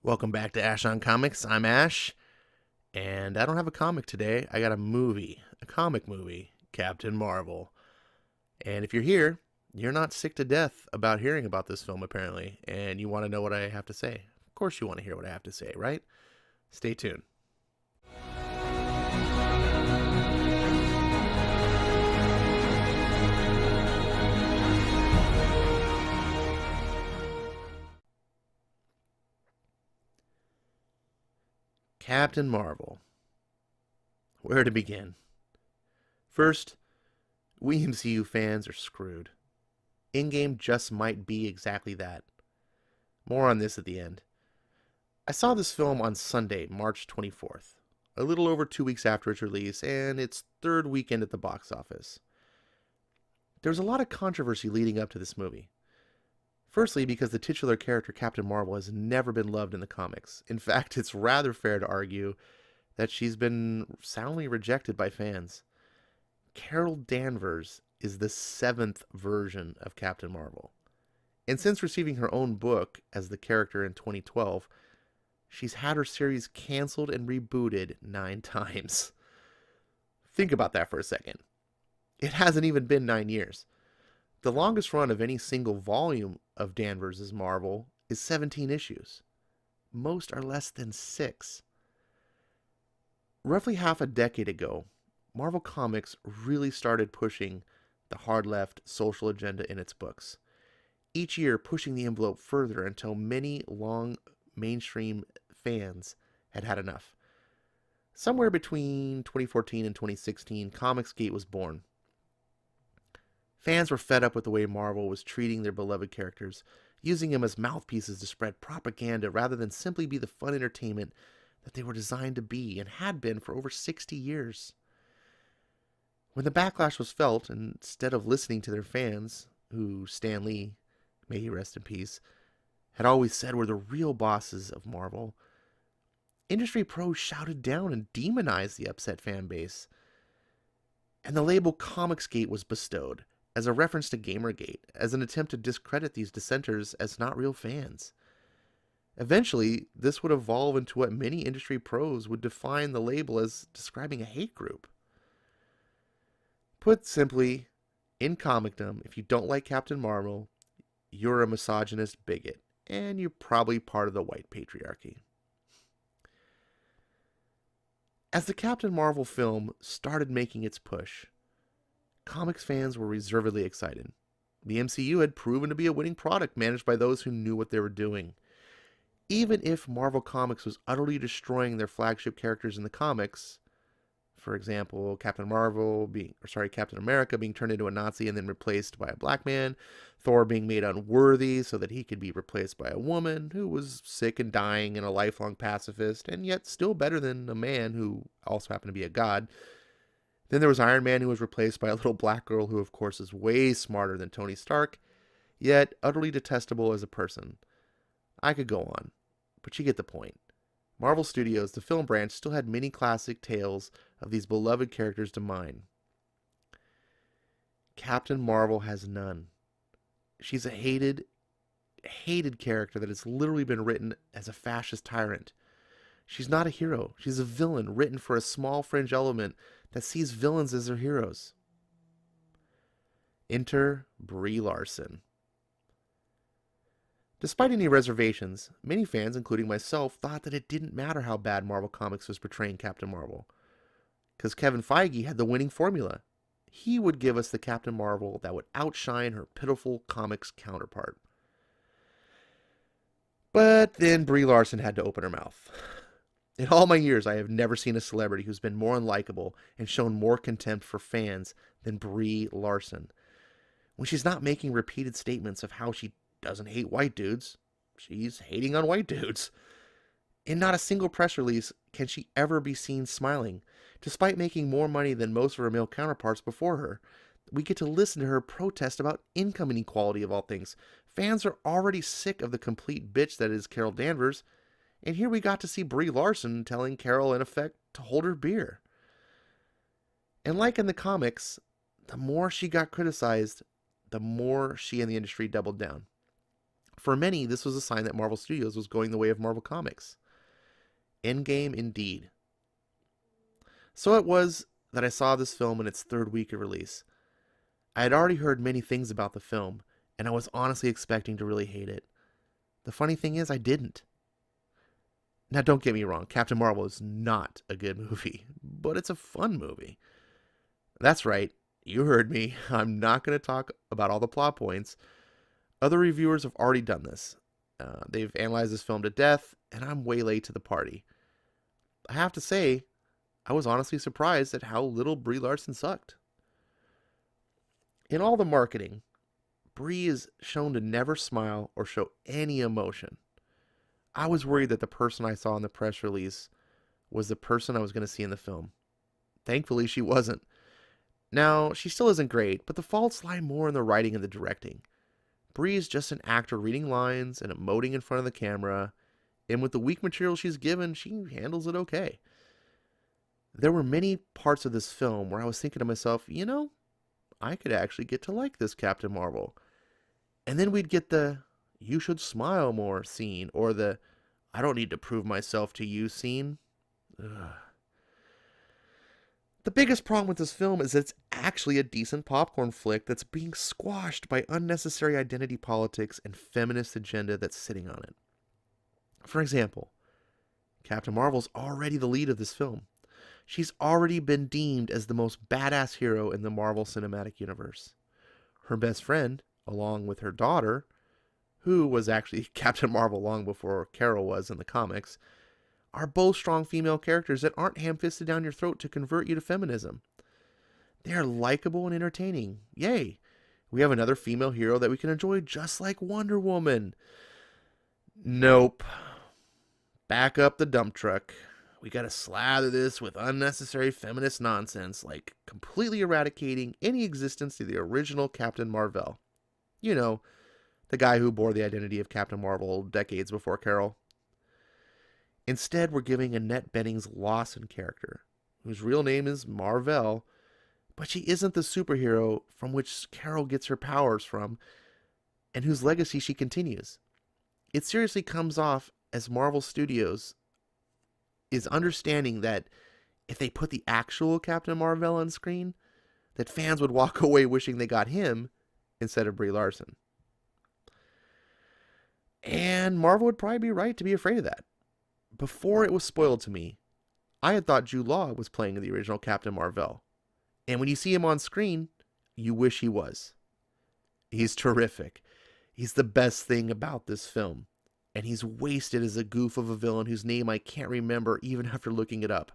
Welcome back to Ash on Comics. I'm Ash, and I don't have a comic today. I got a comic movie, Captain Marvel. And if you're here, you're not sick to death about hearing about this film, apparently, and you want to know what I have to say. Of course, you want to hear what I have to say, right? Stay tuned. Captain Marvel. Where to begin? First, we MCU fans are screwed. Endgame just might be exactly that. More on this at the end. I saw this film on Sunday, March 24th, a little over 2 weeks after its release and its third weekend at the box office. There was a lot of controversy leading up to this movie. Firstly, because the titular character Captain Marvel has never been loved in the comics. In fact, it's rather fair to argue that she's been soundly rejected by fans. Carol Danvers is the seventh version of Captain Marvel. And since receiving her own book as the character in 2012, she's had her series canceled and rebooted 9 times. Think about that for a second. It hasn't even been 9 years. The longest run of any single volume of Danvers' Marvel is 17 issues. Most are less than 6. Roughly half a decade ago, Marvel Comics really started pushing the hard left social agenda in its books, each year pushing the envelope further until many long mainstream fans had had enough. Somewhere between 2014 and 2016, Comicsgate was born. Fans were fed up with the way Marvel was treating their beloved characters, using them as mouthpieces to spread propaganda rather than simply be the fun entertainment that they were designed to be and had been for over 60 years. When the backlash was felt, instead of listening to their fans, who Stan Lee, may he rest in peace, had always said were the real bosses of Marvel, industry pros shouted down and demonized the upset fan base. And the label Comicsgate was bestowed, as a reference to Gamergate, as an attempt to discredit these dissenters as not real fans. Eventually, this would evolve into what many industry pros would define the label as describing a hate group. Put simply, in comicdom, if you don't like Captain Marvel, you're a misogynist bigot, and you're probably part of the white patriarchy. As the Captain Marvel film started making its push, comics fans were reservedly excited. The MCU had proven to be a winning product managed by those who knew what they were doing. Even if Marvel Comics was utterly destroying their flagship characters in the comics, for example, Captain America being turned into a Nazi and then replaced by a black man, Thor being made unworthy so that he could be replaced by a woman who was sick and dying and a lifelong pacifist, and yet still better than a man who also happened to be a god. Then there was Iron Man, who was replaced by a little black girl who, of course, is way smarter than Tony Stark, yet utterly detestable as a person. I could go on, but you get the point. Marvel Studios, the film branch, still had many classic tales of these beloved characters to mine. Captain Marvel has none. She's a hated character that has literally been written as a fascist tyrant. She's not a hero. She's a villain written for a small fringe element that sees villains as their heroes. Enter Brie Larson. Despite any reservations, many fans, including myself, thought that it didn't matter how bad Marvel Comics was portraying Captain Marvel, because Kevin Feige had the winning formula. He would give us the Captain Marvel that would outshine her pitiful comics counterpart. But then Brie Larson had to open her mouth. In all my years, I have never seen a celebrity who's been more unlikable and shown more contempt for fans than Brie Larson. When she's not making repeated statements of how she doesn't hate white dudes, she's hating on white dudes. In not a single press release can she ever be seen smiling. Despite making more money than most of her male counterparts before her, we get to listen to her protest about income inequality of all things. Fans are already sick of the complete bitch that is Carol Danvers, and here we got to see Brie Larson telling Carol in effect to hold her beer. And like in the comics, the more she got criticized, the more she and the industry doubled down. For many, this was a sign that Marvel Studios was going the way of Marvel Comics. Endgame indeed. So it was that I saw this film in its third week of release. I had already heard many things about the film, and I was honestly expecting to really hate it. The funny thing is, I didn't. Now, don't get me wrong, Captain Marvel is not a good movie, but it's a fun movie. That's right, you heard me. I'm not going to talk about all the plot points. Other reviewers have already done this. They've analyzed this film to death, and I'm way late to the party. I have to say, I was honestly surprised at how little Brie Larson sucked. In all the marketing, Brie is shown to never smile or show any emotion. I was worried that the person I saw in the press release was the person I was going to see in the film. Thankfully, she wasn't. Now, she still isn't great, but the faults lie more in the writing and the directing. Brie is just an actor reading lines and emoting in front of the camera, and with the weak material she's given, she handles it okay. There were many parts of this film where I was thinking to myself, I could actually get to like this Captain Marvel. And then we'd get the "you should smile more" scene, or the "I don't need to prove myself to you" scene. Ugh. The biggest problem with this film is that it's actually a decent popcorn flick that's being squashed by unnecessary identity politics and feminist agenda that's sitting on it. For example, Captain Marvel's already the lead of this film. She's already been deemed as the most badass hero in the Marvel Cinematic Universe. Her best friend, along with her daughter, who was actually Captain Marvel long before Carol was in the comics, are both strong female characters that aren't ham-fisted down your throat to convert you to feminism. They are likable and entertaining. Yay! We have another female hero that we can enjoy just like Wonder Woman. Nope. Back up the dump truck. We gotta slather this with unnecessary feminist nonsense, like completely eradicating any existence to the original Captain Marvel. The guy who bore the identity of Captain Marvel decades before Carol. Instead, we're giving Annette Bening's Lawson character, whose real name is Mar-Vell, but she isn't the superhero from which Carol gets her powers from, and whose legacy she continues. It seriously comes off as Marvel Studios is understanding that if they put the actual Captain Marvel on screen, that fans would walk away wishing they got him instead of Brie Larson. And Marvel would probably be right to be afraid of that. Before it was spoiled to me, I had thought Jude Law was playing the original Captain Marvel. And when you see him on screen, you wish he was. He's terrific. He's the best thing about this film. And he's wasted as a goof of a villain whose name I can't remember even after looking it up.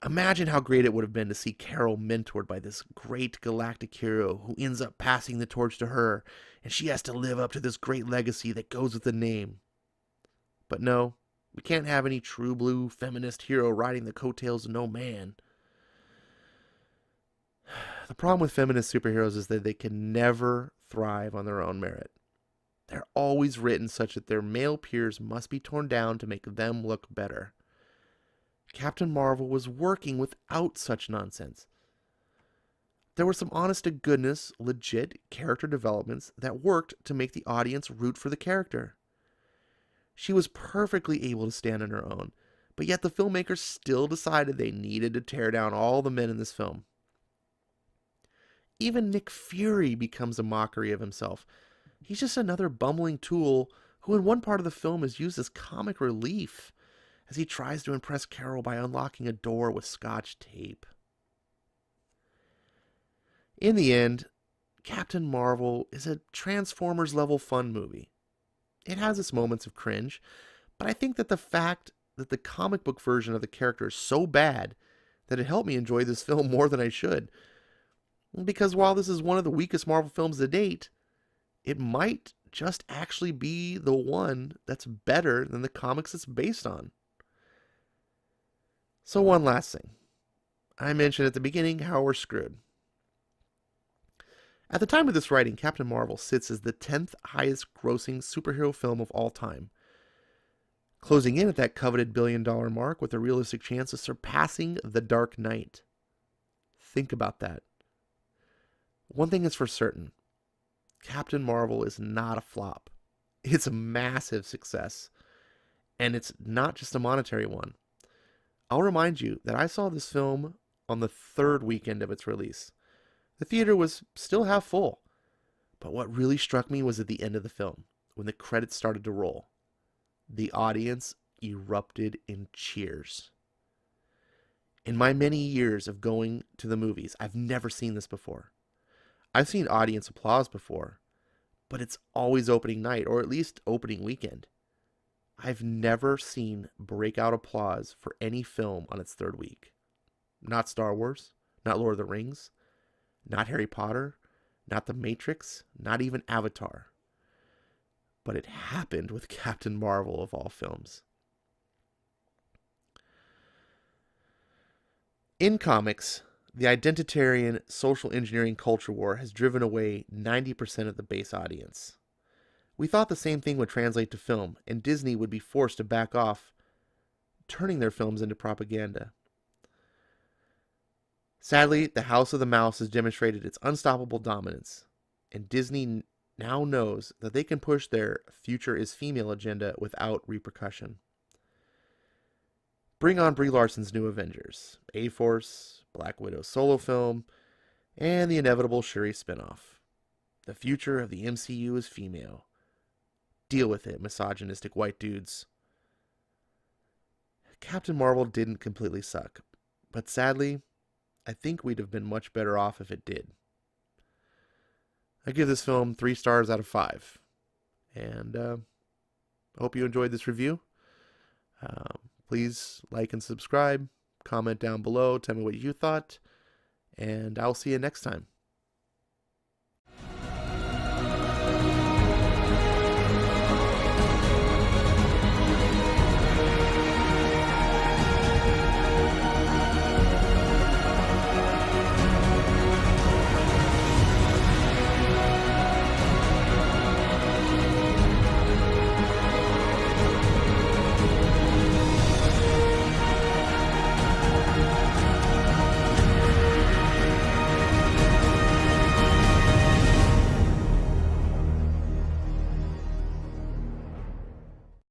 Imagine how great it would have been to see Carol mentored by this great galactic hero who ends up passing the torch to her, and she has to live up to this great legacy that goes with the name. But no, we can't have any true blue feminist hero riding the coattails of no man. The problem with feminist superheroes is that they can never thrive on their own merit. They're always written such that their male peers must be torn down to make them look better. Captain Marvel was working without such nonsense. There were some honest-to-goodness, legit character developments that worked to make the audience root for the character. She was perfectly able to stand on her own, but yet the filmmakers still decided they needed to tear down all the men in this film. Even Nick Fury becomes a mockery of himself. He's just another bumbling tool who in one part of the film is used as comic relief as he tries to impress Carol by unlocking a door with Scotch tape. In the end, Captain Marvel is a Transformers-level fun movie. It has its moments of cringe, but I think that the fact that the comic book version of the character is so bad that it helped me enjoy this film more than I should. Because while this is one of the weakest Marvel films to date, it might just actually be the one that's better than the comics it's based on. So one last thing. I mentioned at the beginning how we're screwed. At the time of this writing, Captain Marvel sits as the 10th highest grossing superhero film of all time, closing in at that coveted $1 billion mark with a realistic chance of surpassing The Dark Knight. Think about that. One thing is for certain. Captain Marvel is not a flop. It's a massive success, and it's not just a monetary one. I'll remind you that I saw this film on the third weekend of its release. The theater was still half full, but what really struck me was at the end of the film, when the credits started to roll. The audience erupted in cheers. In my many years of going to the movies, I've never seen this before. I've seen audience applause before, but it's always opening night, or at least opening weekend. I've never seen breakout applause for any film on its third week. Not Star Wars, not Lord of the Rings, not Harry Potter, not The Matrix, not even Avatar. But it happened with Captain Marvel of all films. In comics, the identitarian social engineering culture war has driven away 90% of the base audience. We thought the same thing would translate to film, and Disney would be forced to back off, turning their films into propaganda. Sadly, the House of the Mouse has demonstrated its unstoppable dominance, and Disney now knows that they can push their future is female agenda without repercussion. Bring on Brie Larson's new Avengers, A-Force, Black Widow's solo film, and the inevitable Shuri spinoff. The future of the MCU is female. Deal with it, misogynistic white dudes. Captain Marvel didn't completely suck, but sadly, I think we'd have been much better off if it did. I give this film 3 stars out of 5, and I hope you enjoyed this review. Please like and subscribe, comment down below, tell me what you thought, and I'll see you next time.